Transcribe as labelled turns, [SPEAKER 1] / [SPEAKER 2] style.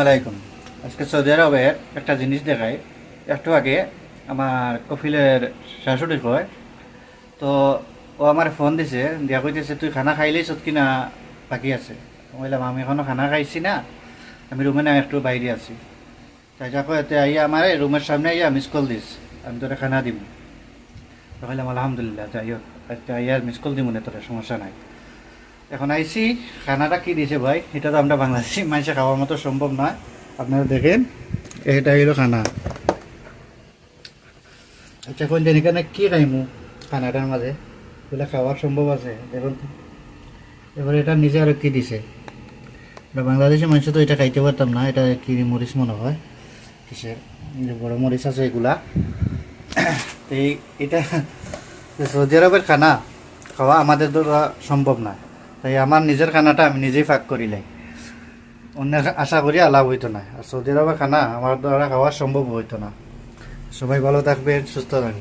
[SPEAKER 1] আলাইকুম। আজকে সৌদি আরবের একটা জিনিস দেখাই। একটু আগে আমার কফিলের শাশুড়ি কয়, তো ও আমার ফোন দিছে, দিয়া কইতেছে তুই খানা খাইলেইছ কিনা বাকি আছে। আমি বললাম আমি এখনো খানা খাইছি না, আমি রুমে না একটু বাইরে আছি। তাই যা কয় এতে আইয়া আমার রুমের সামনে আইয়া মিস কল দিস, আমি তোরা খানা দিব। তো কইলাম আলহামদুলিল্লাহ, যাই হোক আজকে আইয়া মিস কল দিব না, তোরা সমস্যা নাই। এখন আইসি, খানাটা কি দিছে ভাই, এটা তো আমরা বাংলাদেশি মানুষে খাওয়ার মতো সম্ভব নয়। আপনারা দেখেন, এটা হইলো খানা। আচ্ছা কোন দিন এখানে কি খাইমু খানাটার মাঝে, এগুলো খাওয়ার সম্ভব আছে দেখুন তো। এবারে এটা নিজে আরো কি দিছে, আমরা বাংলাদেশি মানুষ তো এটা খাইতে পারতাম না। এটা কি মরিচ মনে হয়, কিসের যে বড় মরিচ আছে এগুলা। তো এটা সৌদি আরবের খানা খাওয়া আমাদের দ্বারা সম্ভব না। তাই আমার নিজের খানাটা আমি নিজেই ফাঁক করিলাই, অন্যের আশা করি লাভ হইতো না। আর সৌদি আরবের খানা আমার দ্বারা খাওয়া সম্ভব হইতো না। সবাই ভালো থাকবেন, সুস্থ থাকবেন।